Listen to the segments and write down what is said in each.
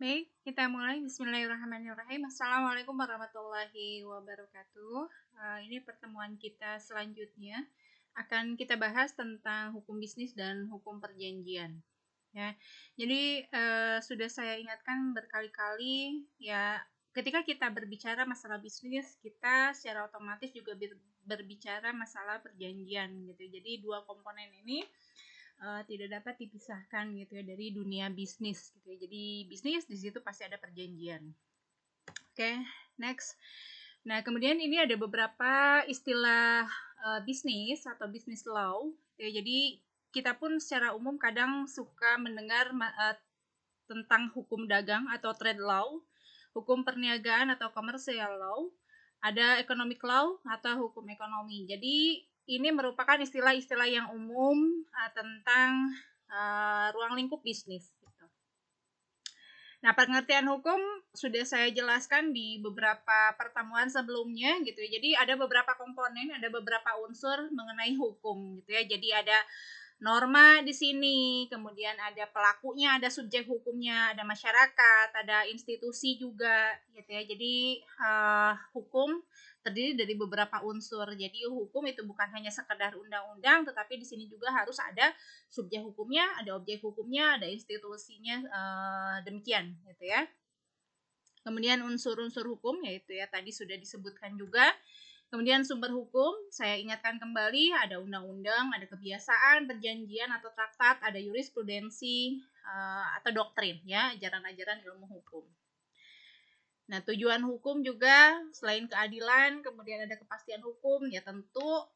Baik, kita mulai. Bismillahirrahmanirrahim. Assalamualaikum warahmatullahi wabarakatuh. Ini pertemuan kita selanjutnya akan kita bahas tentang hukum bisnis dan hukum perjanjian. Ya, jadi sudah saya ingatkan berkali-kali ya, ketika kita berbicara masalah bisnis, kita secara otomatis juga berbicara masalah perjanjian gitu. Jadi dua komponen ini tidak dapat dipisahkan gitu ya dari dunia bisnis gitu ya. Jadi bisnis di situ pasti ada perjanjian. Oke, next. Nah, kemudian ini ada beberapa istilah bisnis atau business law. Ya, jadi kita pun secara umum kadang suka mendengar tentang hukum dagang atau trade law, hukum perniagaan atau commercial law, ada economic law atau hukum ekonomi. Jadi ini merupakan istilah-istilah yang umum tentang ruang lingkup bisnis. Gitu. Nah, pengertian hukum sudah saya jelaskan di beberapa pertemuan sebelumnya gitu ya. Jadi ada beberapa komponen, ada beberapa unsur mengenai hukum gitu ya. Jadi ada norma di sini, kemudian ada pelakunya, ada subjek hukumnya, ada masyarakat, ada institusi juga gitu ya. Jadi hukum terdiri dari beberapa unsur. Jadi hukum itu bukan hanya sekedar undang-undang, tetapi di sini juga harus ada subjek hukumnya, ada objek hukumnya, ada institusinya, demikian gitu ya. Kemudian unsur-unsur hukum yaitu ya tadi sudah disebutkan juga. Kemudian sumber hukum, saya ingatkan kembali ada undang-undang, ada kebiasaan, perjanjian atau traktat, ada jurisprudensi atau doktrin ya, ajaran-ajaran ilmu hukum. Nah, tujuan hukum juga selain keadilan, kemudian ada kepastian hukum, ya tentu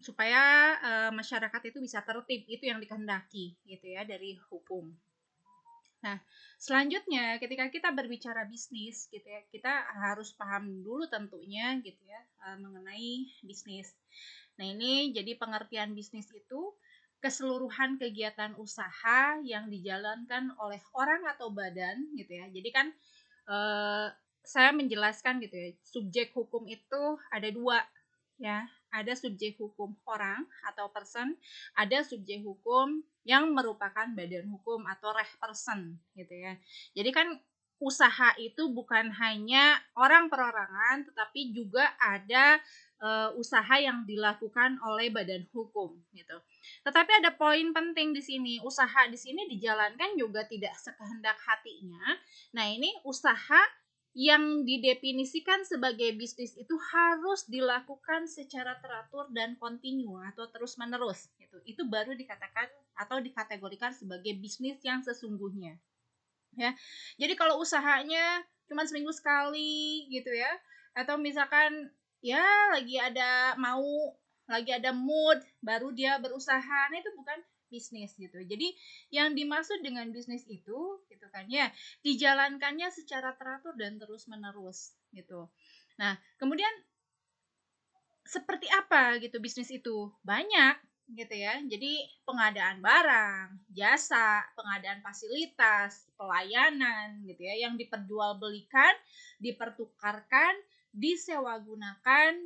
supaya masyarakat itu bisa tertib, itu yang dikehendaki gitu ya dari hukum. Nah, selanjutnya ketika kita berbicara bisnis gitu ya, kita harus paham dulu tentunya gitu ya mengenai bisnis. Nah, ini jadi pengertian bisnis itu keseluruhan kegiatan usaha yang dijalankan oleh orang atau badan gitu ya. Jadi kan saya menjelaskan gitu ya, subjek hukum itu ada dua ya, ada subjek hukum orang atau person, ada subjek hukum yang merupakan badan hukum atau reh person gitu ya. Jadi kan usaha itu bukan hanya orang perorangan, tetapi juga ada usaha yang dilakukan oleh badan hukum gitu. Tetapi ada poin penting di sini, usaha di sini dijalankan juga tidak sekehendak hatinya. Nah, ini usaha yang didefinisikan sebagai bisnis itu harus dilakukan secara teratur dan kontinu atau terus-menerus gitu. Itu baru dikatakan atau dikategorikan sebagai bisnis yang sesungguhnya. Ya. Jadi kalau usahanya cuma seminggu sekali gitu ya, atau misalkan ya lagi ada mood baru dia berusaha, nah itu bukan bisnis gitu. Jadi yang dimaksud dengan bisnis itu gitu kan ya, dijalankannya secara teratur dan terus menerus gitu. Nah, kemudian seperti apa gitu bisnis itu? Banyak gitu ya. Jadi pengadaan barang, jasa, pengadaan fasilitas, pelayanan gitu ya yang diperjualbelikan, dipertukarkan, disewagunakan,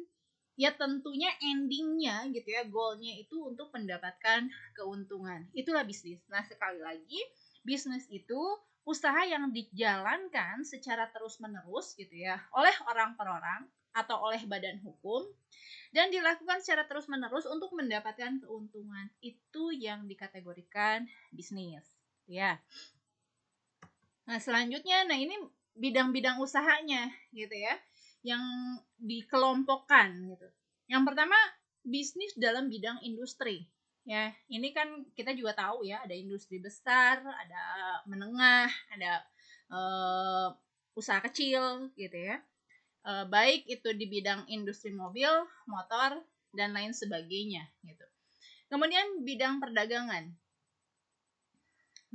ya tentunya endingnya gitu ya, goalnya itu untuk mendapatkan keuntungan. Itulah bisnis. Nah, sekali lagi, bisnis itu usaha yang dijalankan secara terus-menerus gitu ya oleh orang per orang atau oleh badan hukum dan dilakukan secara terus-menerus untuk mendapatkan keuntungan. Itu yang dikategorikan bisnis ya. Nah, selanjutnya ini bidang-bidang usahanya gitu ya yang dikelompokkan gitu. Yang pertama, bisnis dalam bidang industri. Ya, ini kan kita juga tahu ya, ada industri besar, ada menengah, ada usaha kecil gitu ya. Baik itu di bidang industri mobil, motor, dan lain sebagainya gitu. Kemudian bidang perdagangan.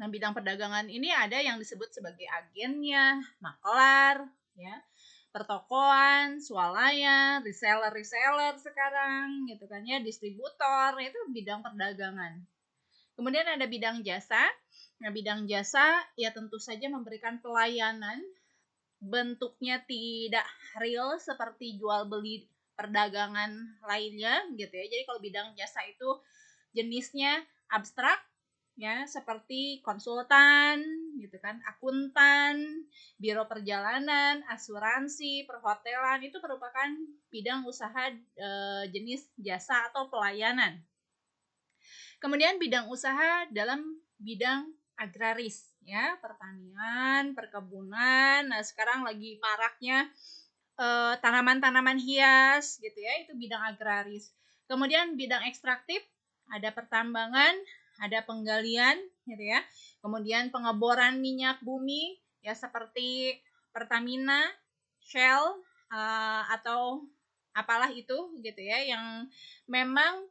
Nah, bidang perdagangan ini ada yang disebut sebagai agennya, makelar, ya, pertokoan, swalayan, reseller sekarang gitu kan ya, distributor, itu bidang perdagangan. Kemudian ada bidang jasa. Nah, bidang jasa ya tentu saja memberikan pelayanan, bentuknya tidak real seperti jual beli perdagangan lainnya gitu ya. Jadi kalau bidang jasa itu jenisnya abstrak ya, seperti konsultan gitu kan, akuntan, biro perjalanan, asuransi, perhotelan, itu merupakan bidang usaha jenis jasa atau pelayanan. Kemudian bidang usaha dalam bidang agraris, ya, pertanian, perkebunan. Nah, sekarang lagi maraknya tanaman-tanaman hias gitu ya, itu bidang agraris. Kemudian bidang ekstraktif, ada pertambangan, ada penggalian gitu ya. Kemudian pengeboran minyak bumi ya, seperti Pertamina, Shell, atau apalah itu gitu ya, yang memang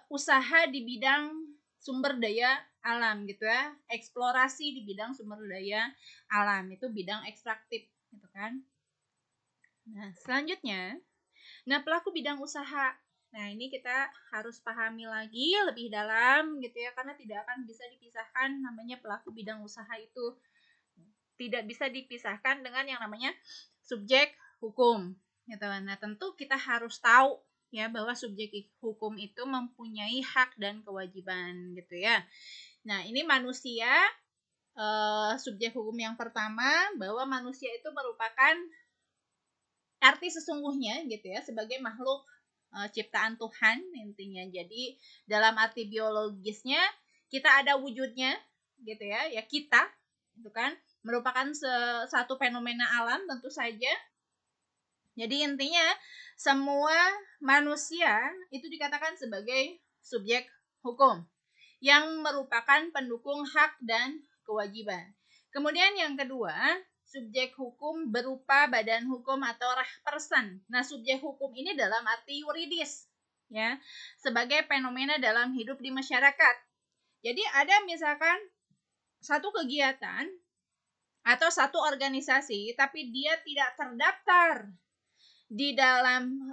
usaha di bidang sumber daya alam gitu ya, eksplorasi di bidang sumber daya alam, itu bidang ekstraktif gitu kan. Nah, selanjutnya, pelaku bidang usaha. Nah, ini kita harus pahami lagi lebih dalam gitu ya, karena tidak akan bisa dipisahkan namanya pelaku bidang usaha itu. Tidak bisa dipisahkan dengan yang namanya subjek hukum gitu. Nah, tentu kita harus tahu ya bahwa subjek hukum itu mempunyai hak dan kewajiban gitu ya. Nah, ini manusia, subjek hukum yang pertama, bahwa manusia itu merupakan arti sesungguhnya gitu ya, sebagai makhluk ciptaan Tuhan intinya. Jadi dalam arti biologisnya kita ada wujudnya gitu ya, ya kita itu kan merupakan satu fenomena alam tentu saja. Jadi intinya semua manusia itu dikatakan sebagai subjek hukum yang merupakan pendukung hak dan kewajiban. Kemudian yang kedua, subjek hukum berupa badan hukum atau person. Nah, subjek hukum ini dalam arti yuridis ya, sebagai fenomena dalam hidup di masyarakat. Jadi ada misalkan satu kegiatan atau satu organisasi tapi dia tidak terdaftar di dalam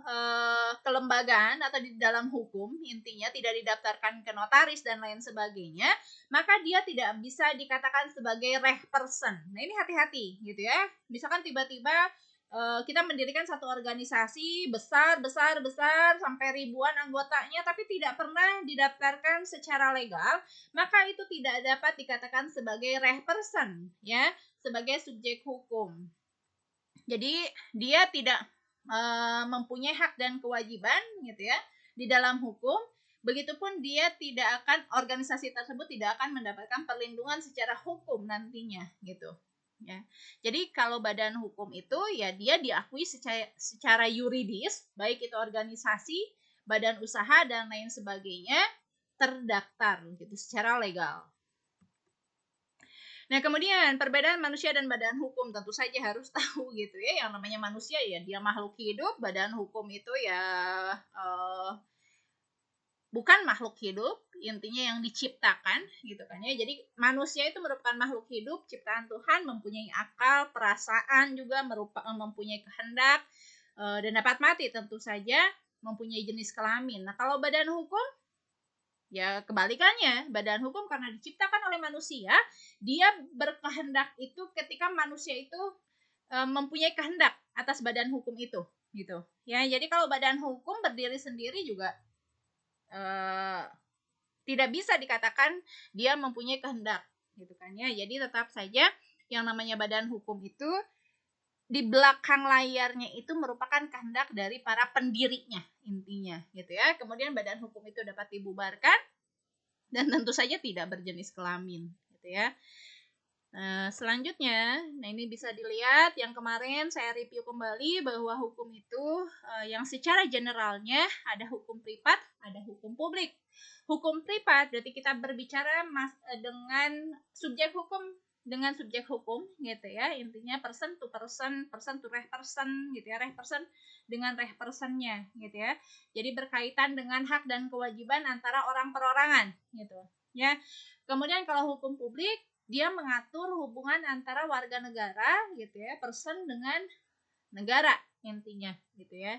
kelembagaan atau di dalam hukum, intinya tidak didaftarkan ke notaris dan lain sebagainya, maka dia tidak bisa dikatakan sebagai person. Nah, ini hati-hati gitu ya. Misalkan tiba-tiba kita mendirikan satu organisasi besar sampai ribuan anggotanya tapi tidak pernah didaftarkan secara legal, maka itu tidak dapat dikatakan sebagai person ya, sebagai subjek hukum. Jadi dia tidak mempunyai hak dan kewajiban gitu ya di dalam hukum. Begitupun dia tidak akan, organisasi tersebut tidak akan mendapatkan perlindungan secara hukum nantinya gitu ya. Jadi kalau badan hukum itu ya dia diakui secara yuridis, baik itu organisasi, badan usaha dan lain sebagainya, terdaftar gitu secara legal. Nah, kemudian perbedaan manusia dan badan hukum tentu saja harus tahu gitu ya. Yang namanya manusia ya dia makhluk hidup, badan hukum itu ya bukan makhluk hidup, intinya yang diciptakan gitu kan ya. Jadi manusia itu merupakan makhluk hidup ciptaan Tuhan, mempunyai akal, perasaan, juga mempunyai kehendak dan dapat mati tentu saja, mempunyai jenis kelamin. Nah, kalau badan hukum ya kebalikannya, badan hukum karena diciptakan oleh manusia, dia berkehendak itu ketika manusia itu mempunyai kehendak atas badan hukum itu, gitu. Ya, jadi kalau badan hukum berdiri sendiri juga tidak bisa dikatakan dia mempunyai kehendak, gitu kan ya. Jadi tetap saja yang namanya badan hukum itu di belakang layarnya itu merupakan kehendak dari para pendirinya intinya, gitu ya. Kemudian badan hukum itu dapat dibubarkan dan tentu saja tidak berjenis kelamin gitu ya. Nah, selanjutnya, ini bisa dilihat yang kemarin saya review kembali bahwa hukum itu yang secara generalnya ada hukum privat, ada hukum publik. Hukum privat berarti kita berbicara dengan subjek hukum gitu ya, intinya person to person to person gitu ya, person dengan personnya gitu ya. Jadi berkaitan dengan hak dan kewajiban antara orang perorangan gitu ya. Kemudian kalau hukum publik dia mengatur hubungan antara warga negara gitu ya, person dengan negara intinya gitu ya.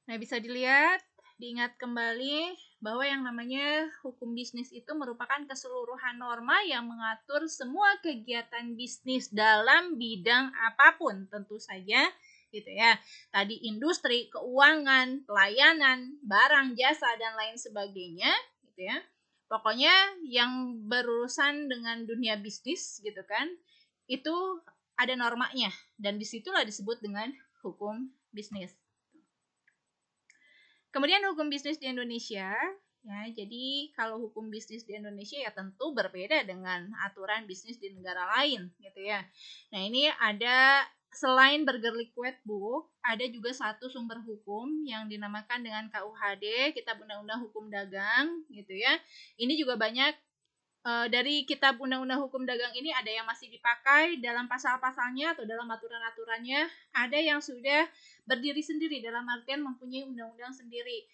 Nah, bisa dilihat, diingat kembali bahwa yang namanya hukum bisnis itu merupakan keseluruhan norma yang mengatur semua kegiatan bisnis dalam bidang apapun tentu saja gitu ya. Tadi industri, keuangan, pelayanan, barang, jasa dan lain sebagainya gitu ya. Pokoknya yang berurusan dengan dunia bisnis gitu kan, itu ada normanya dan disitulah disebut dengan hukum bisnis. Kemudian hukum bisnis di Indonesia, ya, jadi kalau hukum bisnis di Indonesia ya tentu berbeda dengan aturan bisnis di negara lain, gitu ya. Nah ini ada selain Burger Liquid Book, ada juga satu sumber hukum yang dinamakan dengan KUHD, Kitab Undang-Undang Hukum Dagang, gitu ya. Ini juga banyak dari Kitab Undang-Undang Hukum Dagang ini ada yang masih dipakai dalam pasal-pasalnya atau dalam aturan-aturannya, ada yang sudah berdiri sendiri dalam artian mempunyai undang-undang sendiri.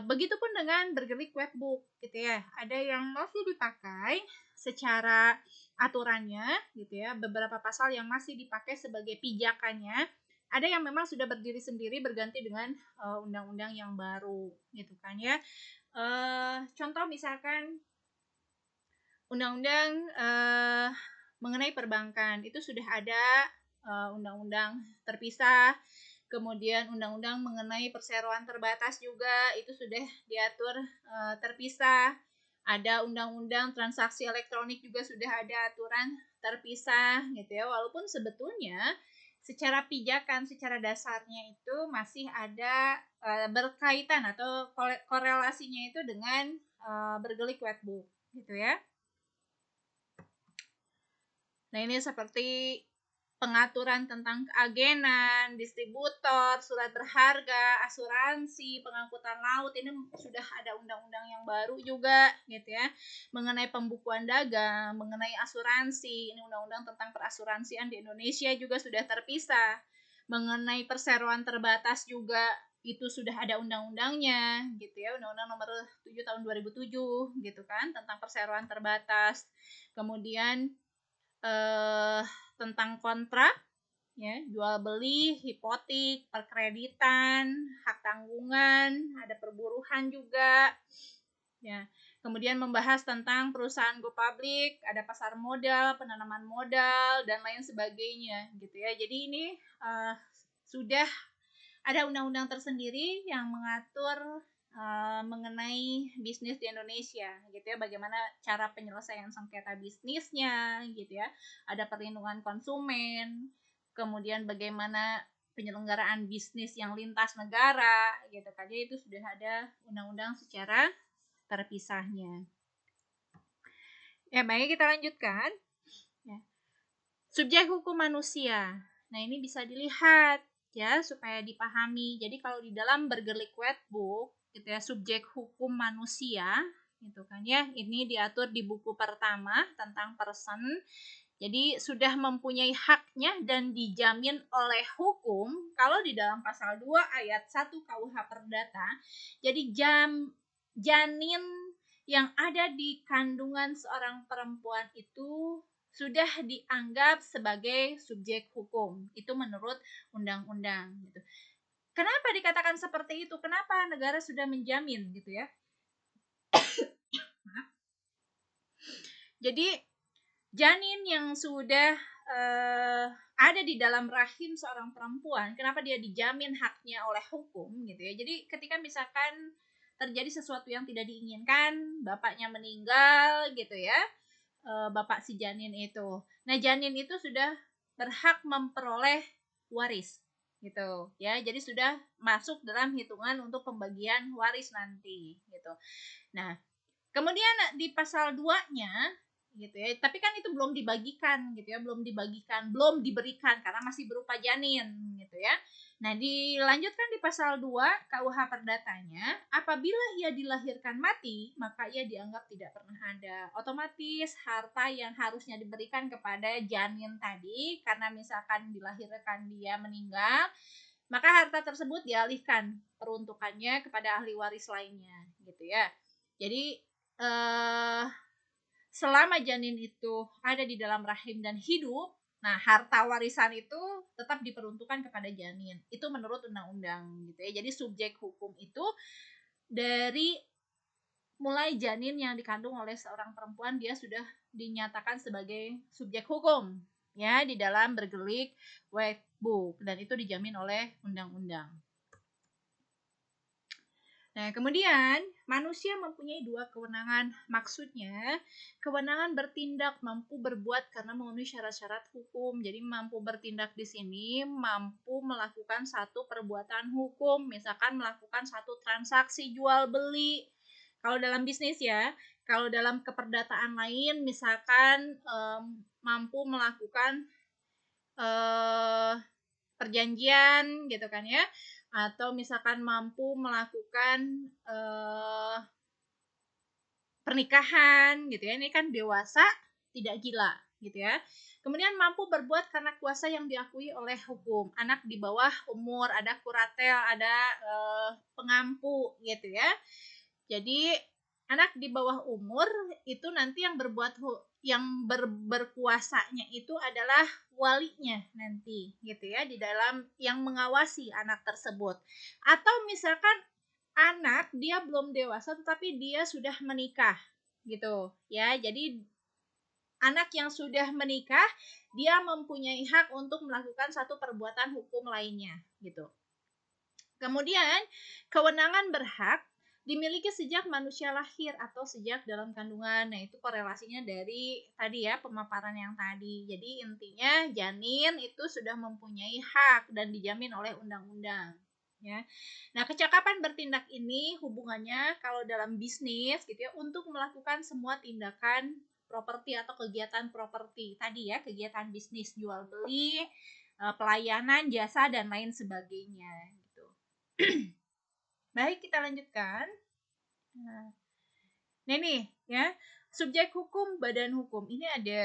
Begitupun dengan Burger Liquid Book gitu ya, ada yang masih dipakai secara aturannya gitu ya, beberapa pasal yang masih dipakai sebagai pijakannya, ada yang memang sudah berdiri sendiri berganti dengan undang-undang yang baru gitu kan ya. Contoh misalkan undang-undang mengenai perbankan itu sudah ada undang-undang terpisah, kemudian undang-undang mengenai perseroan terbatas juga itu sudah diatur terpisah, ada undang-undang transaksi elektronik juga sudah ada aturan terpisah gitu ya, walaupun sebetulnya secara pijakan, secara dasarnya itu masih ada berkaitan atau korelasinya itu dengan Burger Liquid Book gitu ya. Nah, ini seperti pengaturan tentang keagenan, distributor, surat berharga, asuransi, pengangkutan laut, ini sudah ada undang-undang yang baru juga gitu ya. Mengenai pembukuan dagang, mengenai asuransi, ini undang-undang tentang perasuransian di Indonesia juga sudah terpisah. Mengenai perseroan terbatas juga itu sudah ada undang-undangnya gitu ya, Undang-Undang Nomor 7 tahun 2007 gitu kan, tentang perseroan terbatas. Kemudian tentang kontrak ya, jual beli, hipotek, perkreditan, hak tanggungan, ada perburuhan juga ya. Kemudian membahas tentang perusahaan go public, ada pasar modal, penanaman modal dan lain sebagainya gitu ya. Jadi ini sudah ada undang-undang tersendiri yang mengatur mengenai bisnis di Indonesia gitu ya, bagaimana cara penyelesaian sengketa bisnisnya gitu ya, ada perlindungan konsumen, kemudian bagaimana penyelenggaraan bisnis yang lintas negara gitu kan, jadi itu sudah ada undang-undang secara terpisahnya. Ya, baik, kita lanjutkan ya. Subjek hukum manusia, nah ini bisa dilihat ya supaya dipahami. Jadi kalau di dalam Burger Liquid Book gitu ya, subjek hukum manusia gitu kan ya, ini diatur di buku pertama tentang person. Jadi sudah mempunyai haknya dan dijamin oleh hukum kalau di dalam pasal 2 ayat 1 KUH Perdata. Jadi janin yang ada di kandungan seorang perempuan itu sudah dianggap sebagai subjek hukum. Itu menurut undang-undang gitu. Kenapa dikatakan seperti itu? Kenapa negara sudah menjamin gitu ya? Jadi janin yang sudah ada di dalam rahim seorang perempuan, kenapa dia dijamin haknya oleh hukum gitu ya? Jadi ketika misalkan terjadi sesuatu yang tidak diinginkan, bapaknya meninggal gitu ya, bapak si janin itu. Nah, janin itu sudah berhak memperoleh waris gitu ya. Jadi sudah masuk dalam hitungan untuk pembagian waris nanti gitu. Nah, kemudian di pasal 2-nya gitu ya. Tapi kan itu belum dibagikan gitu ya, belum diberikan karena masih berupa janin gitu ya. Nah, dilanjutkan di pasal 2 KUH Perdatanya, apabila ia dilahirkan mati, maka ia dianggap tidak pernah ada. Otomatis harta yang harusnya diberikan kepada janin tadi, karena misalkan dilahirkan dia meninggal, maka harta tersebut dialihkan peruntukannya kepada ahli waris lainnya gitu ya. Jadi selama janin itu ada di dalam rahim dan hidup, nah harta warisan itu tetap diperuntukkan kepada janin. Itu menurut undang-undang gitu ya. Jadi subjek hukum itu dari mulai janin yang dikandung oleh seorang perempuan, dia sudah dinyatakan sebagai subjek hukum ya di dalam Burger Liquid Book, dan itu dijamin oleh undang-undang. Nah, kemudian manusia mempunyai dua kewenangan. Maksudnya, kewenangan bertindak, mampu berbuat karena memenuhi syarat-syarat hukum. Jadi mampu bertindak di sini mampu melakukan satu perbuatan hukum, misalkan melakukan satu transaksi jual beli. Kalau dalam bisnis ya, kalau dalam keperdataan lain misalkan mampu melakukan perjanjian gitu kan ya, atau misalkan mampu melakukan pernikahan gitu ya, ini kan dewasa tidak gila gitu ya. Kemudian mampu berbuat karena kuasa yang diakui oleh hukum. Anak di bawah umur, ada kuratel, ada pengampu gitu ya. Jadi anak di bawah umur itu nanti yang berkuasanya itu adalah walinya nanti gitu ya, di dalam yang mengawasi anak tersebut. Atau misalkan anak dia belum dewasa tetapi dia sudah menikah gitu ya. Jadi anak yang sudah menikah dia mempunyai hak untuk melakukan satu perbuatan hukum lainnya gitu. Kemudian kewenangan berhak dimiliki sejak manusia lahir atau sejak dalam kandungan. Nah, itu korelasinya dari tadi ya, pemaparan yang tadi. Jadi intinya janin itu sudah mempunyai hak dan dijamin oleh undang-undang ya. Nah, kecakapan bertindak ini hubungannya kalau dalam bisnis gitu ya, untuk melakukan semua tindakan properti atau kegiatan properti tadi ya, kegiatan bisnis jual beli, pelayanan, jasa dan lain sebagainya gitu. Baik, kita lanjutkan. Nah, nih ya, subjek hukum, badan hukum. Ini ada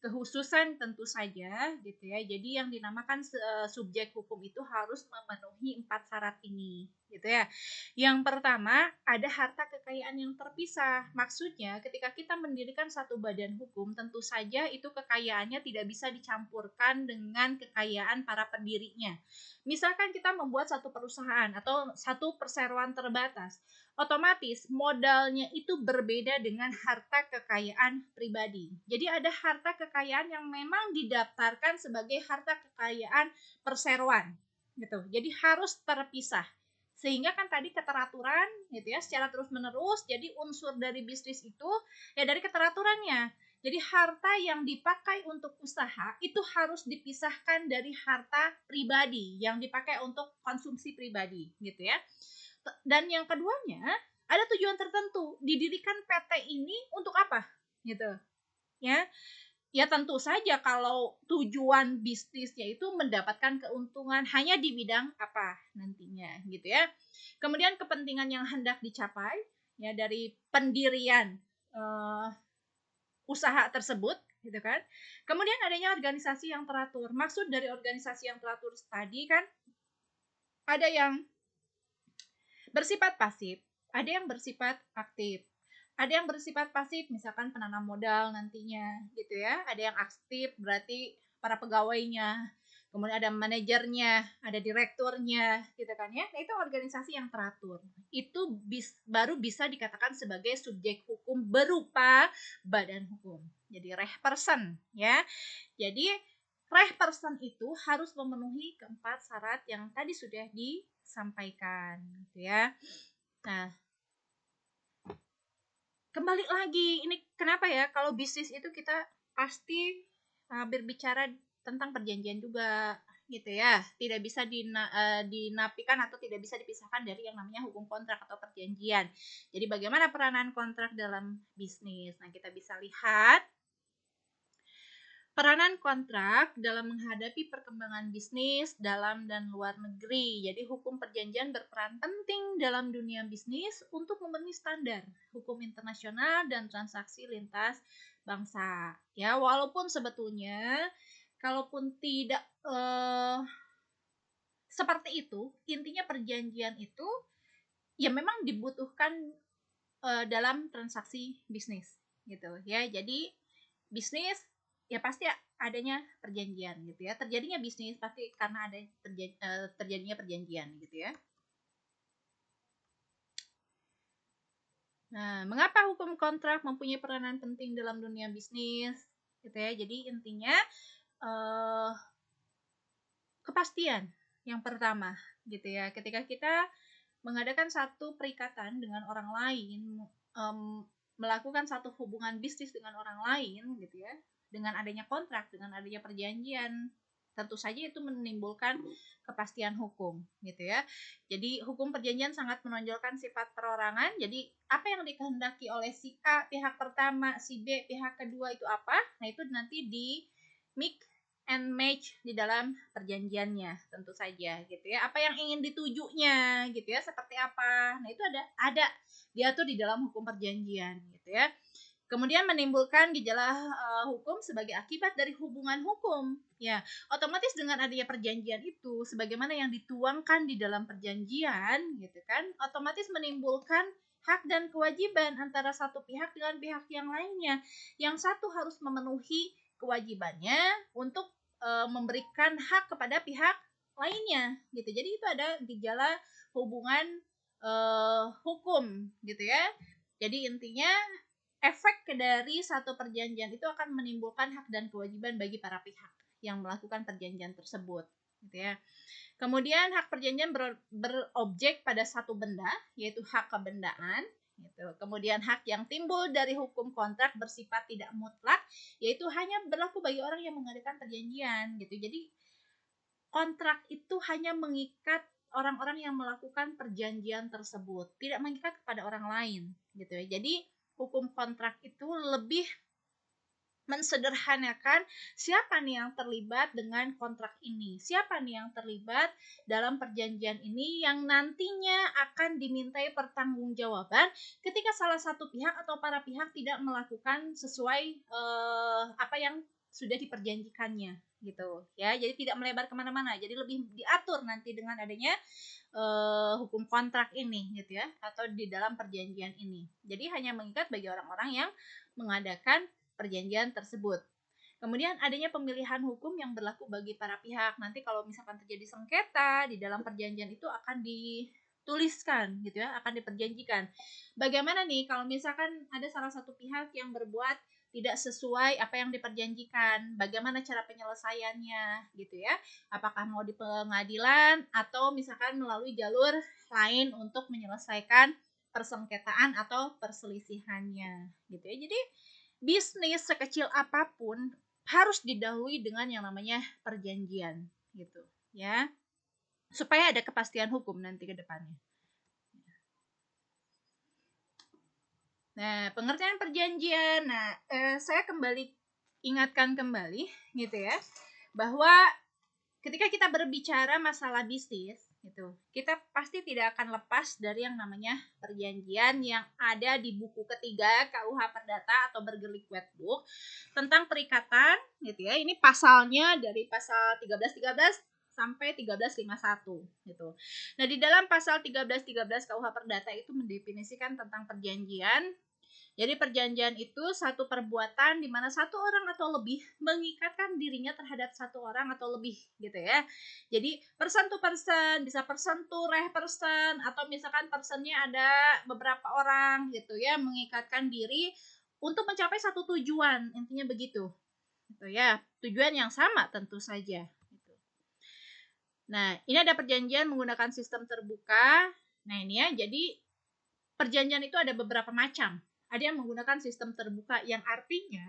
kekhususan tentu saja gitu ya. Jadi yang dinamakan subjek hukum itu harus memenuhi 4 syarat ini gitu ya. Yang pertama, ada harta kekayaan yang terpisah. Maksudnya ketika kita mendirikan satu badan hukum, tentu saja itu kekayaannya tidak bisa dicampurkan dengan kekayaan para pendirinya. Misalkan kita membuat satu perusahaan atau satu perseroan terbatas, otomatis modalnya itu berbeda dengan harta kekayaan pribadi. Jadi ada harta kekayaan yang memang didaftarkan sebagai harta kekayaan perseroan gitu. Jadi harus terpisah. Sehingga kan tadi keteraturan gitu ya, secara terus-menerus, jadi unsur dari bisnis itu ya dari keteraturannya. Jadi harta yang dipakai untuk usaha itu harus dipisahkan dari harta pribadi yang dipakai untuk konsumsi pribadi gitu ya. Dan yang keduanya, ada tujuan tertentu. Didirikan PT ini untuk apa? Gitu. Ya. Ya tentu saja kalau tujuan bisnisnya itu mendapatkan keuntungan hanya di bidang apa nantinya gitu ya. Kemudian kepentingan yang hendak dicapai ya dari pendirian usaha tersebut gitu kan. Kemudian adanya organisasi yang teratur. Maksud dari organisasi yang teratur tadi kan ada yang bersifat pasif, ada yang bersifat aktif. Ada yang bersifat pasif, misalkan penanam modal nantinya, gitu ya. Ada yang aktif, berarti para pegawainya. Kemudian ada manajernya, ada direkturnya, gitu kan ya. Nah, itu organisasi yang teratur. Itu baru bisa dikatakan sebagai subjek hukum berupa badan hukum. Jadi rehperson, ya. Jadi rehperson itu harus memenuhi keempat syarat yang tadi sudah disampaikan gitu ya. Nah, kembali lagi ini kenapa ya kalau bisnis itu kita pasti berbicara tentang perjanjian juga gitu ya. Tidak bisa dinafikan atau tidak bisa dipisahkan dari yang namanya hukum kontrak atau perjanjian. Jadi bagaimana peranan kontrak dalam bisnis? Nah, kita bisa lihat peranan kontrak dalam menghadapi perkembangan bisnis dalam dan luar negeri. Jadi hukum perjanjian berperan penting dalam dunia bisnis untuk memenuhi standar hukum internasional dan transaksi lintas bangsa. Ya, walaupun sebetulnya kalaupun tidak seperti itu, intinya perjanjian itu ya memang dibutuhkan dalam transaksi bisnis gitu ya. Jadi bisnis ya pasti adanya perjanjian gitu ya. Terjadinya bisnis pasti karena ada terjadinya perjanjian gitu ya. Nah, mengapa hukum kontrak mempunyai peranan penting dalam dunia bisnis gitu ya. Jadi intinya kepastian yang pertama gitu ya. Ketika kita mengadakan satu perikatan dengan orang lain, melakukan satu hubungan bisnis dengan orang lain gitu ya, dengan adanya kontrak, dengan adanya perjanjian, tentu saja itu menimbulkan kepastian hukum gitu ya. Jadi hukum perjanjian sangat menonjolkan sifat perorangan. Jadi apa yang dikehendaki oleh si A pihak pertama, si B pihak kedua itu apa? Nah, itu nanti di mix and match di dalam perjanjiannya tentu saja gitu ya. Apa yang ingin ditujunya gitu ya, seperti apa. Nah, itu ada diatur di dalam hukum perjanjian gitu ya. Kemudian menimbulkan gejala hukum sebagai akibat dari hubungan hukum. Ya, otomatis dengan adanya perjanjian itu, sebagaimana yang dituangkan di dalam perjanjian, gitu kan, otomatis menimbulkan hak dan kewajiban antara satu pihak dengan pihak yang lainnya. Yang satu harus memenuhi kewajibannya untuk memberikan hak kepada pihak lainnya, gitu. Jadi itu ada gejala hubungan hukum, gitu ya. Jadi intinya efek dari satu perjanjian itu akan menimbulkan hak dan kewajiban bagi para pihak yang melakukan perjanjian tersebut, gitu ya. Kemudian hak perjanjian berobjek pada satu benda, yaitu hak kebendaan, gitu. Kemudian hak yang timbul dari hukum kontrak bersifat tidak mutlak, yaitu hanya berlaku bagi orang yang mengadakan perjanjian, gitu. Jadi kontrak itu hanya mengikat orang-orang yang melakukan perjanjian tersebut, tidak mengikat kepada orang lain, gitu ya. Jadi hukum kontrak itu lebih mensederhanakan siapa nih yang terlibat dengan kontrak ini, siapa nih yang terlibat dalam perjanjian ini yang nantinya akan dimintai pertanggungjawaban ketika salah satu pihak atau para pihak tidak melakukan sesuai apa yang sudah diperjanjikannya gitu ya. Jadi tidak melebar kemana-mana, jadi lebih diatur nanti dengan adanya hukum kontrak ini gitu ya, atau di dalam perjanjian ini. Jadi hanya mengikat bagi orang-orang yang mengadakan perjanjian tersebut. Kemudian adanya pemilihan hukum yang berlaku bagi para pihak. Nanti kalau misalkan terjadi sengketa di dalam perjanjian itu akan dituliskan gitu ya, akan diperjanjikan. Bagaimana nih kalau misalkan ada salah satu pihak yang berbuat tidak sesuai apa yang diperjanjikan, bagaimana cara penyelesaiannya gitu ya. Apakah mau di pengadilan atau misalkan melalui jalur lain untuk menyelesaikan persengketaan atau perselisihannya gitu ya. Jadi bisnis sekecil apapun harus didahului dengan yang namanya perjanjian gitu ya, supaya ada kepastian hukum nanti ke depannya. Nah, pengertian perjanjian. Nah, saya ingatkan kembali gitu ya, bahwa ketika kita berbicara masalah bisnis gitu, kita pasti tidak akan lepas dari yang namanya perjanjian yang ada di buku ketiga KUH Perdata atau Bergelik Wetbook tentang perikatan gitu ya. Ini pasalnya dari pasal 1313 sampai 1351 gitu. Nah, di dalam pasal 1313 KUH Perdata itu mendefinisikan tentang perjanjian. Jadi perjanjian itu satu perbuatan di mana satu orang atau lebih mengikatkan dirinya terhadap satu orang atau lebih gitu ya. Jadi person to person, bisa person to person, atau misalkan personnya ada beberapa orang gitu ya, mengikatkan diri untuk mencapai satu tujuan, intinya begitu. Gitu ya. Tujuan yang sama tentu saja gitu. Nah, ini ada perjanjian menggunakan sistem terbuka. Nah, ini ya. Jadi perjanjian itu ada beberapa macam. Ada yang menggunakan sistem terbuka yang artinya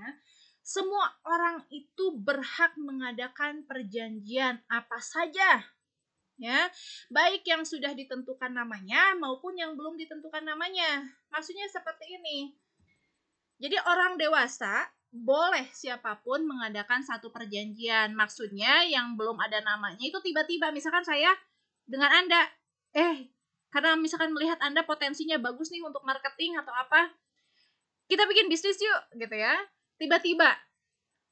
semua orang itu berhak mengadakan perjanjian apa saja ya, baik yang sudah ditentukan namanya maupun yang belum ditentukan namanya. Maksudnya seperti ini. Jadi orang dewasa boleh siapapun mengadakan satu perjanjian. Maksudnya yang belum ada namanya itu tiba-tiba misalkan saya dengan Anda karena misalkan melihat Anda potensinya bagus nih untuk marketing atau apa, kita bikin bisnis yuk gitu ya, tiba-tiba.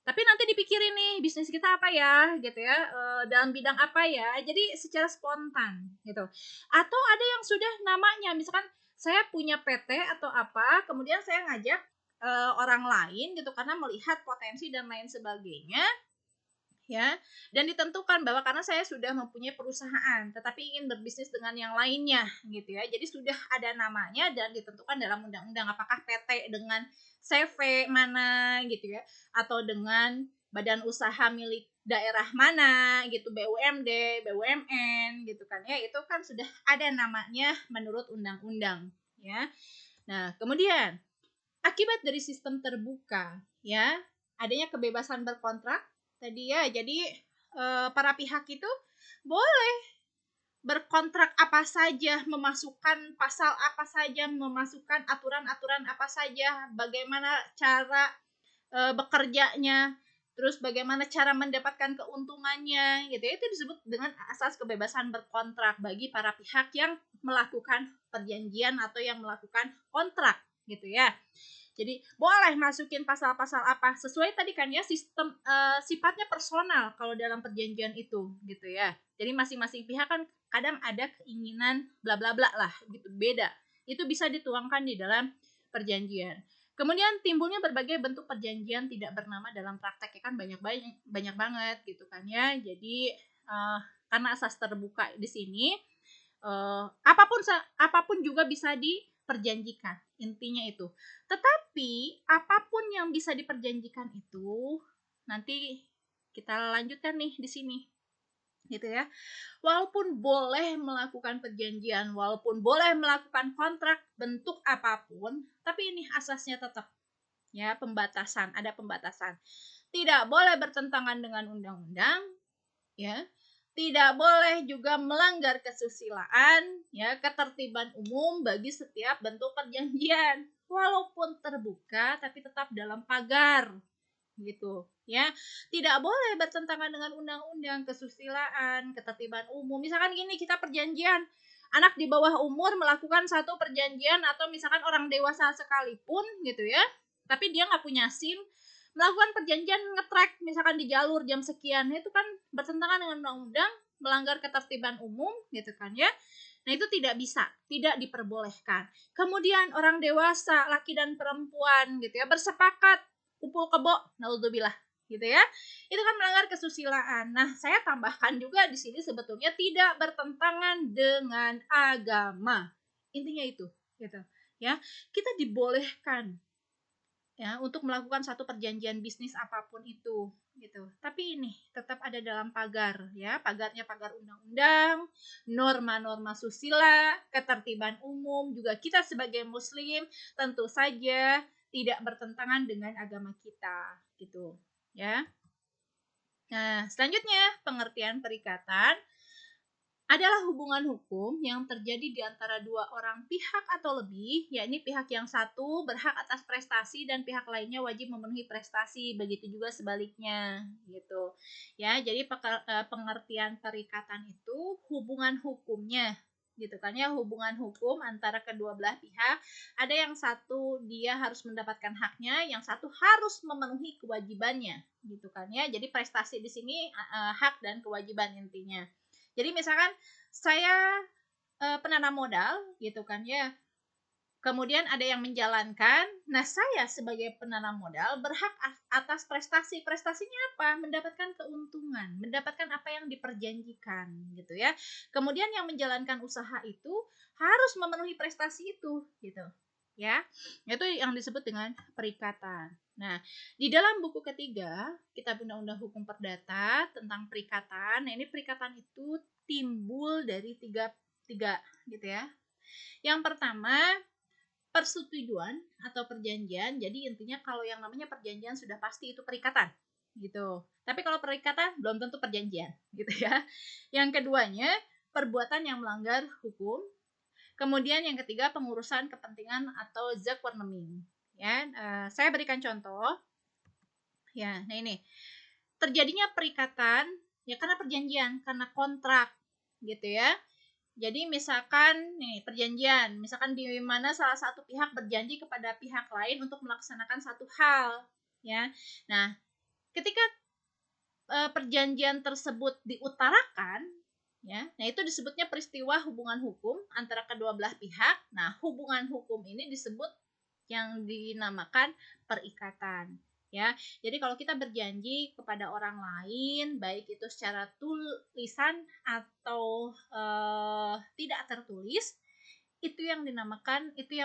Tapi nanti dipikirin nih bisnis kita apa ya gitu ya, dalam bidang apa ya, jadi secara spontan gitu. Atau ada yang sudah namanya, misalkan saya punya PT atau apa, kemudian saya ngajak orang lain gitu karena melihat potensi dan lain sebagainya ya, dan ditentukan bahwa karena saya sudah mempunyai perusahaan tetapi ingin berbisnis dengan yang lainnya gitu ya, jadi sudah ada namanya dan ditentukan dalam undang-undang apakah PT dengan CV mana gitu ya, atau dengan badan usaha milik daerah mana gitu, BUMD, BUMN gitu kan ya, itu kan sudah ada namanya menurut undang-undang ya. Nah, kemudian akibat dari sistem terbuka ya, adanya kebebasan berkontrak tadi ya, jadi para pihak itu boleh berkontrak apa saja, memasukkan pasal apa saja, memasukkan aturan-aturan apa saja, bagaimana cara bekerjanya, terus bagaimana cara mendapatkan keuntungannya gitu ya. Itu disebut dengan asas kebebasan berkontrak bagi para pihak yang melakukan perjanjian atau yang melakukan kontrak gitu ya. Jadi boleh masukin pasal-pasal apa sesuai tadi kan ya, sistem sifatnya personal kalau dalam perjanjian itu gitu ya. Jadi masing-masing pihak kan kadang ada keinginan bla bla bla lah gitu, beda. Itu bisa dituangkan di dalam perjanjian. Kemudian timbulnya berbagai bentuk perjanjian tidak bernama dalam praktek kan banyak banget gitu kan ya. Jadi karena asas terbuka di sini apapun juga bisa diperjanjikan, intinya itu. Tetapi apapun yang bisa diperjanjikan itu nanti kita lanjutkan nih di sini gitu ya. Walaupun boleh melakukan perjanjian, walaupun boleh melakukan kontrak bentuk apapun, tapi ini asasnya tetap ya, ada pembatasan. Tidak boleh bertentangan dengan undang-undang ya. Tidak boleh juga melanggar kesusilaan, ya, ketertiban umum bagi setiap bentuk perjanjian. Walaupun terbuka tapi tetap dalam pagar gitu, ya. Tidak boleh bertentangan dengan undang-undang, kesusilaan, ketertiban umum. Misalkan gini, kita perjanjian anak di bawah umur melakukan satu perjanjian atau misalkan orang dewasa sekalipun gitu ya, tapi dia nggak punya SIM, melakukan perjanjian ngetrek misalkan di jalur jam sekian, itu kan bertentangan dengan undang-undang, melanggar ketertiban umum gitu kan ya. Nah, itu tidak bisa, tidak diperbolehkan. Kemudian orang dewasa, laki dan perempuan gitu ya, bersepakat kumpul kebo, naudzubillah gitu ya. Itu kan melanggar kesusilaan. Nah, saya tambahkan juga di sini sebetulnya tidak bertentangan dengan agama. Intinya itu, gitu. Ya, kita dibolehkan ya untuk melakukan satu perjanjian bisnis apapun itu gitu. Tapi ini tetap ada dalam pagar ya, pagarnya pagar undang-undang, norma-norma susila, ketertiban umum, juga kita sebagai muslim tentu saja tidak bertentangan dengan agama kita gitu ya. Nah, selanjutnya pengertian perikatan adalah hubungan hukum yang terjadi di antara dua orang pihak atau lebih, yakni pihak yang satu berhak atas prestasi dan pihak lainnya wajib memenuhi prestasi, begitu juga sebaliknya gitu. Ya, jadi pengertian perikatan itu hubungan hukumnya gitu kan ya, hubungan hukum antara kedua belah pihak. Ada yang satu dia harus mendapatkan haknya, yang satu harus memenuhi kewajibannya gitu kan ya. Jadi prestasi di sini hak dan kewajiban intinya. Jadi misalkan saya penanam modal gitu kan ya. Kemudian ada yang menjalankan. Nah, saya sebagai penanam modal berhak atas prestasi. Prestasinya apa? Mendapatkan keuntungan, mendapatkan apa yang diperjanjikan gitu ya. Kemudian yang menjalankan usaha itu harus memenuhi prestasi itu gitu. Ya. Itu yang disebut dengan perikatan. Nah, di dalam buku ketiga, Kitab Undang-Undang Hukum Perdata tentang perikatan. Nah, ini perikatan itu timbul dari tiga gitu ya. Yang pertama, persetujuan atau perjanjian. Jadi intinya kalau yang namanya perjanjian sudah pasti itu perikatan gitu. Tapi kalau perikatan belum tentu perjanjian gitu ya. Yang keduanya, perbuatan yang melanggar hukum. Kemudian yang ketiga, pengurusan kepentingan atau zakwarneming. Ya, saya berikan contoh. Ya, nah ini terjadinya perikatan ya karena perjanjian, karena kontrak gitu ya. Jadi misalkan nih perjanjian, misalkan di mana salah satu pihak berjanji kepada pihak lain untuk melaksanakan satu hal, ya. Nah, ketika perjanjian tersebut diutarakan, ya, nah itu disebutnya peristiwa hubungan hukum antara kedua belah pihak. Nah, hubungan hukum ini disebut yang dinamakan perikatan. Ya, jadi kalau kita berjanji kepada orang lain, baik itu secara tulisan atau tidak tertulis, itu yang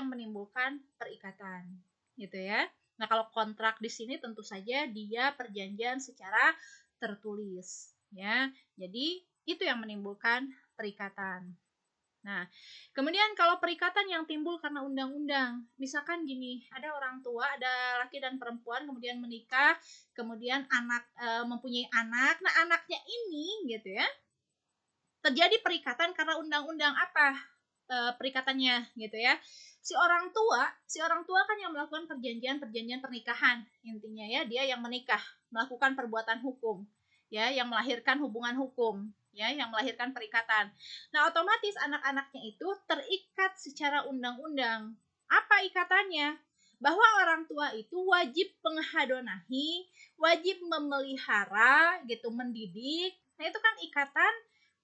menimbulkan perikatan, gitu ya. Nah, kalau kontrak di sini tentu saja dia perjanjian secara tertulis, ya. Jadi itu yang menimbulkan perikatan. Nah, kemudian kalau perikatan yang timbul karena undang-undang, misalkan gini, ada orang tua, ada laki dan perempuan kemudian menikah, kemudian mempunyai anak. Nah, anaknya ini gitu ya, terjadi perikatan karena undang-undang apa? Perikatannya gitu ya. Si orang tua kan yang melakukan perjanjian pernikahan intinya ya, dia yang menikah, melakukan perbuatan hukum, ya, yang melahirkan hubungan hukum, ya, yang melahirkan perikatan. Nah, otomatis anak-anaknya itu terikat secara undang-undang. Apa ikatannya? Bahwa orang tua itu wajib penghadonahi, wajib memelihara gitu, mendidik. Nah, itu kan ikatan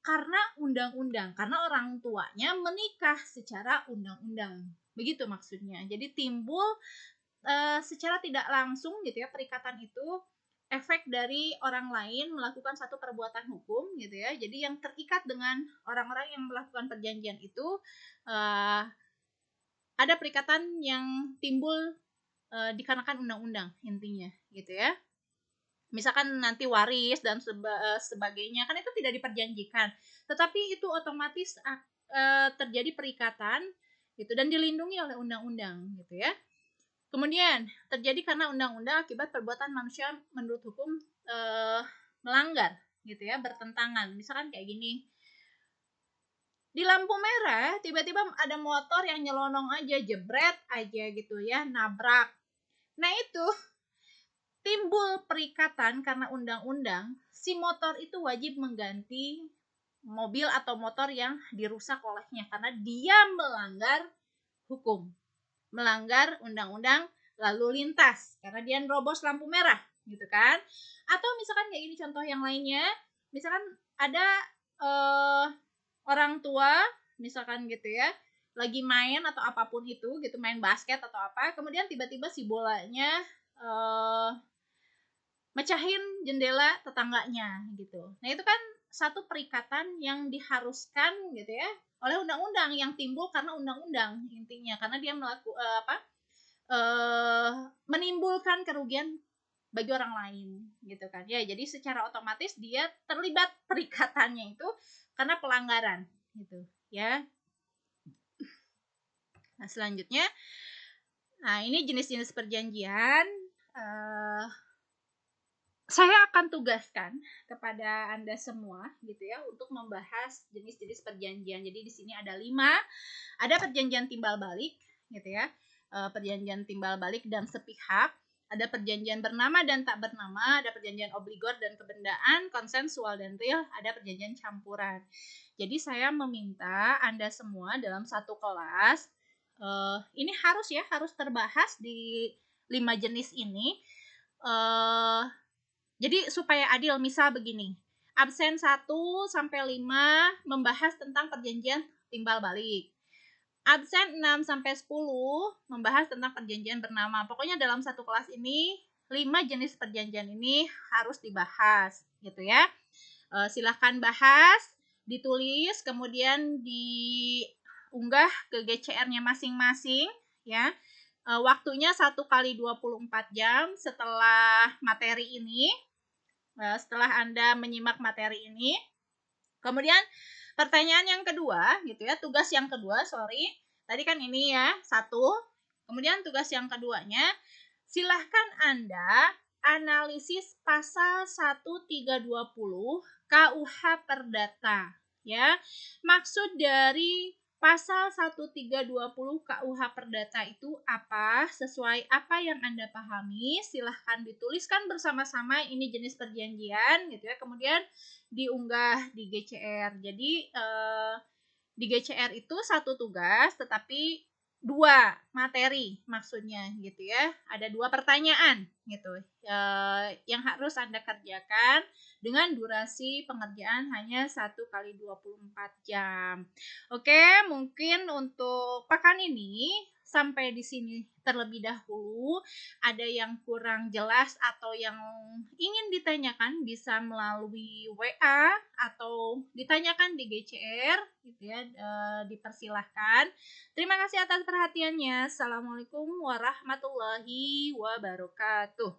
karena undang-undang, karena orang tuanya menikah secara undang-undang. Begitu maksudnya. Jadi timbul secara tidak langsung gitu ya, perikatan itu efek dari orang lain melakukan satu perbuatan hukum gitu ya. Jadi yang terikat dengan orang-orang yang melakukan perjanjian itu ada perikatan yang timbul dikarenakan undang-undang intinya gitu ya. Misalkan nanti waris dan sebagainya, kan itu tidak diperjanjikan, tetapi itu otomatis terjadi perikatan gitu dan dilindungi oleh undang-undang gitu ya. Kemudian terjadi karena undang-undang akibat perbuatan manusia menurut hukum melanggar gitu ya, bertentangan. Misalkan kayak gini, di lampu merah tiba-tiba ada motor yang nyelonong aja, jebret aja gitu ya, nabrak. Nah, itu timbul perikatan karena undang-undang, si motor itu wajib mengganti mobil atau motor yang dirusak olehnya karena dia melanggar hukum, melanggar undang-undang lalu lintas karena dia nerobos lampu merah gitu kan. Atau misalkan kayak gini contoh yang lainnya, misalkan ada orang tua misalkan gitu ya, lagi main atau apapun itu gitu, main basket atau apa, kemudian tiba-tiba si bolanya mecahin jendela tetangganya gitu. Nah, itu kan satu perikatan yang diharuskan gitu ya oleh undang-undang, yang timbul karena undang-undang intinya, karena dia menimbulkan kerugian bagi orang lain gitu kan ya. Jadi secara otomatis dia terlibat perikatannya itu karena pelanggaran gitu ya. Nah, selanjutnya, nah ini jenis-jenis perjanjian. Saya akan tugaskan kepada Anda semua gitu ya untuk membahas jenis-jenis perjanjian. Jadi di sini ada 5. Ada perjanjian timbal balik gitu ya. Perjanjian timbal balik dan sepihak. Ada perjanjian bernama dan tak bernama, ada perjanjian obligor dan kebendaan, konsensual dan real, ada perjanjian campuran. Jadi saya meminta Anda semua dalam satu kelas, ini harus terbahas di 5 jenis ini. Jadi supaya adil, misal begini, absen 1 sampai 5 membahas tentang perjanjian timbal balik. Absen 6 sampai 10 membahas tentang perjanjian bernama. Pokoknya dalam satu kelas ini 5 jenis perjanjian ini harus dibahas gitu ya. Silahkan bahas, ditulis, kemudian diunggah ke GCR-nya masing-masing ya. Waktunya 1 kali 24 jam setelah materi ini. Setelah Anda menyimak materi ini. Kemudian pertanyaan yang kedua gitu ya, tugas yang kedua, tadi kan ini ya, 1. Kemudian tugas yang keduanya, silahkan Anda analisis pasal 1320 KUH Perdata ya. Maksud dari pasal 1320 KUH Perdata itu apa? Sesuai apa yang Anda pahami, silahkan dituliskan bersama-sama ini jenis perjanjian gitu ya. Kemudian diunggah di GCR. Jadi di GCR itu satu tugas tetapi 2 materi maksudnya gitu ya. Ada 2 pertanyaan gitu yang harus Anda kerjakan dengan durasi pengerjaan hanya 1 kali 24 jam. Oke, mungkin untuk pekan ini sampai di sini terlebih dahulu. Ada yang kurang jelas atau yang ingin ditanyakan bisa melalui WA atau ditanyakan di GCR gitu ya, dipersilahkan. Terima kasih atas perhatiannya. Assalamualaikum warahmatullahi wabarakatuh.